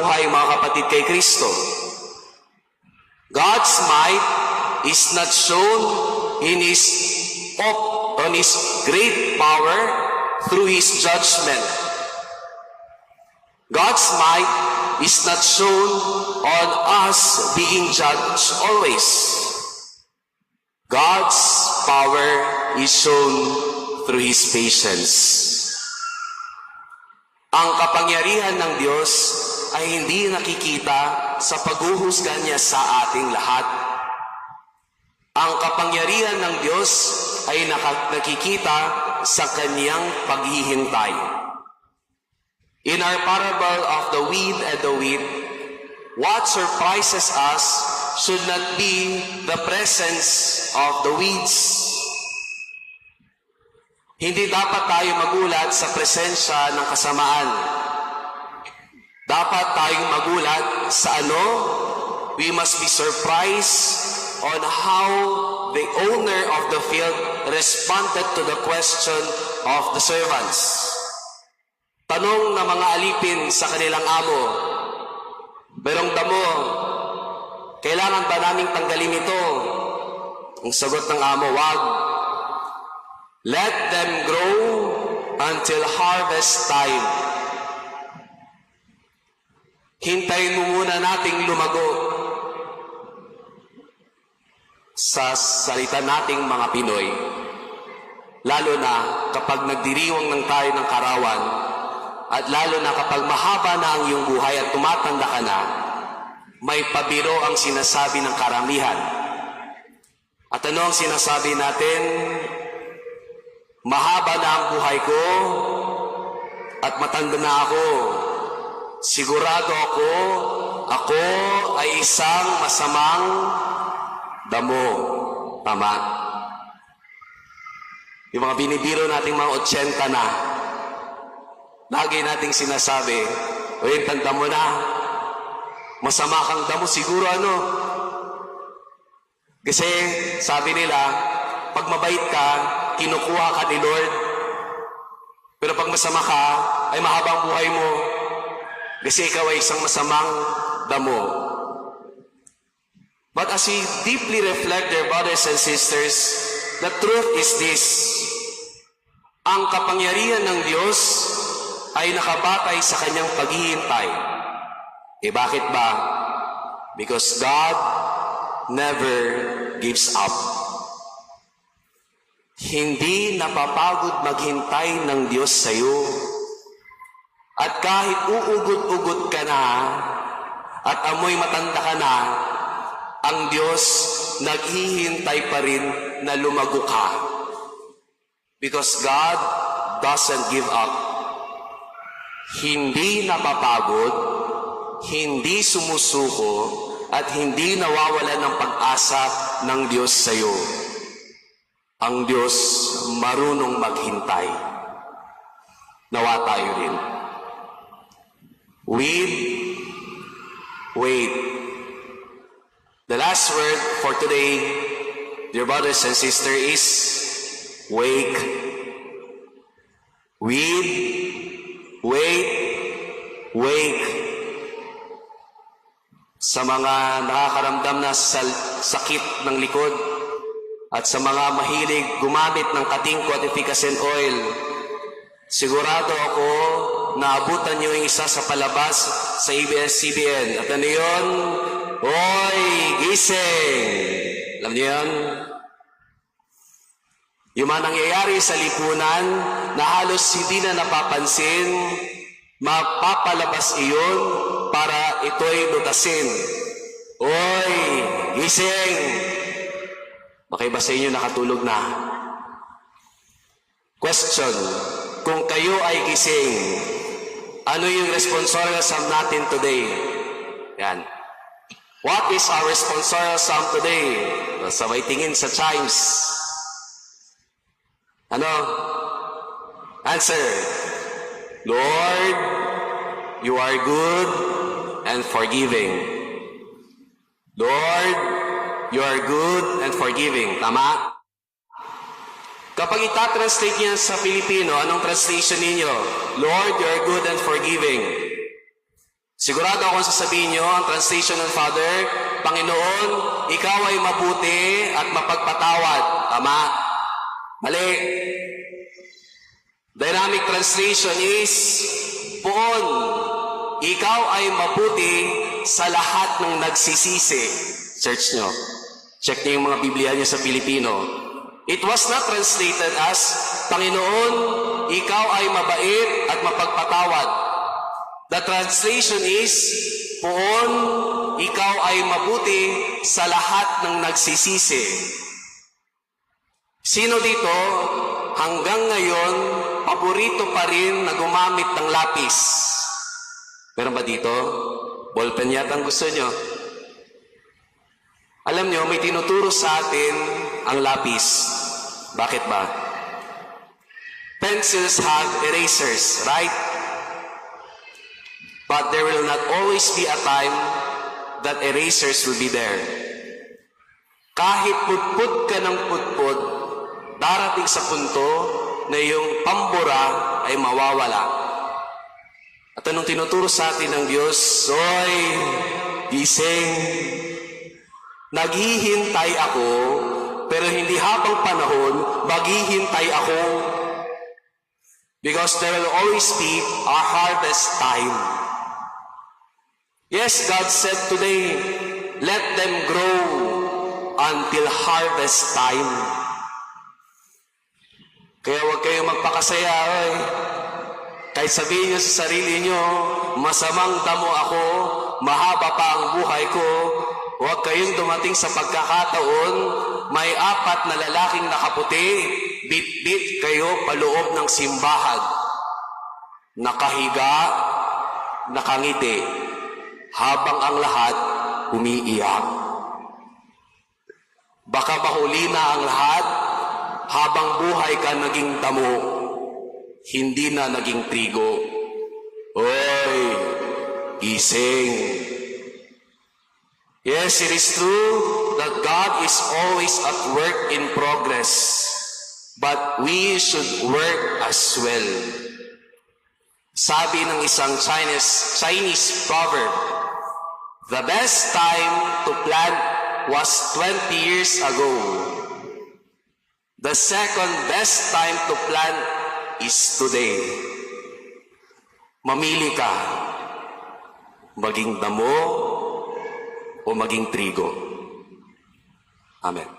buhay, mga kapatid, kay Kristo. God's might is not shown in on His great power through His judgment. God's might is not shown on us being judged always. God's power is shown through His patience. Ang kapangyarihan ng Diyos ay hindi nakikita sa paghuhusga niya sa ating lahat. Ang kapangyarihan ng Diyos ay nakikita sa Kanyang paghihintay. In our parable of the weed and the wheat, what surprises us should not be the presence of the weeds. Hindi dapat tayo magulat sa presensya ng kasamaan. Dapat tayong magulat sa ano? We must be surprised on how the owner of the field responded to the question of the servants. Tanong ng mga alipin sa kanilang amo, "Berong damo, kailangan ba naming tanggalin ito?" Ang sagot ng amo, "Wag. Let them grow until harvest time." Hintayin mo muna nating lumago. Sa salita nating mga Pinoy, lalo na kapag nagdiriwang ng tayo ng karawan, at lalo na kapag mahaba na ang iyong buhay at tumatanda ka na, may pabiro ang sinasabi ng karamihan. At ano ang sinasabi natin? Mahaba na ang buhay ko at matanda na ako. Sigurado ako ay isang masamang damo. Tama. Yung mga binibiro nating mga 80 na, lagi nating sinasabi, "Uy, tanda mo na. Masama kang damo siguro ano." Kasi sabi nila, pag mabait ka, kinukuha ka ni Lord. Pero pag masama ka, ay mahabang buhay mo. Kasi ikaw ay isang masamang damo. But as we deeply reflect, dear brothers and sisters, the truth is this. Ang kapangyarihan ng Diyos ay nakabatay sa Kanyang paghihintay. Bakit ba? Because God never gives up. Hindi napapagod maghintay ng Diyos sa iyo. At kahit uugot-ugot ka na at amoy matanda ka na, ang Diyos naghihintay pa rin na lumago ka. Because God doesn't give up. Hindi napapagod, hindi sumusuko, at hindi nawawala ng pag-asa ng Diyos sa iyo. Ang Diyos marunong maghintay. Nawa tayo rin. Wait. The last word for today, dear brothers and sisters, is wake. Wake. Sa mga nakakaramdam na sakit ng likod at sa mga mahilig gumamit ng katingko at efficacy oil, sigurado ako naabutan niyo yung isa sa palabas sa ABS-CBN. At ano yun? Hoy, gising! Alam niyo yun? Yung mga nangyayari sa lipunan na halos hindi na napapansin, mapapalabas iyon para ito'y lutasin. Hoy, gising! Okay ba sa inyo nakatulog na? Question, kung kayo ay gising, ano yung responsorial psalm natin today? Yan. What is our responsorial psalm today? Sabay tingin sa chimes. Ano? Answer. Lord, you are good and forgiving. Lord, you are good and forgiving. Tama? Kapag itatranslate niya sa Filipino, anong translation ninyo? Lord, you are good and forgiving. Sigurado akong sasabihin nyo, ang translation ng Father, Panginoon, ikaw ay mabuti at mapagpatawad. Tama? Mali. Dynamic translation is, Poon, ikaw ay mabuti sa lahat ng nagsisisi. Search nyo. Check nyo yung mga Biblia nyo sa Pilipino. It was not translated as, Panginoon, ikaw ay mabait at mapagpatawad. The translation is, Poon, ikaw ay mabuti sa lahat ng nagsisisi. Sino dito, hanggang ngayon, paborito pa rin na gumamit ng lapis? Meron ba dito? Ballpen yata ang gusto nyo. Alam nyo, may tinuturo sa atin ang lapis. Bakit ba? Pencils have erasers, right? But there will not always be a time that erasers will be there. Kahit putput ka ng putput, darating sa punto na yung pambura ay mawawala. At anong tinuturo sa atin ng Diyos? Soy, gising. Naghihintay ako, pero hindi habang panahon, maghihintay ako. Because there will always be a harvest time. Yes, God said today, let them grow until harvest time. Kaya huwag kayong magpakasaya, oy. Kahit sabihin nyo sa sarili nyo, masamang damo ako, mahaba pa ang buhay ko, huwag kayong dumating sa pagkakataon, may 4 na lalaking nakaputi, bit-bit kayo paloob ng simbahan. Nakahiga, nakangiti. Habang ang lahat umiiyak. Baka mahuli na ang lahat habang buhay ka naging damo, hindi na naging trigo. Oy, gising. Yes, it is true that God is always at work in progress, but we should work as well. Sabi ng isang Chinese proverb, the best time to plant was 20 years ago. The second best time to plant is today. Mamili ka, maging damo o maging trigo. Amen.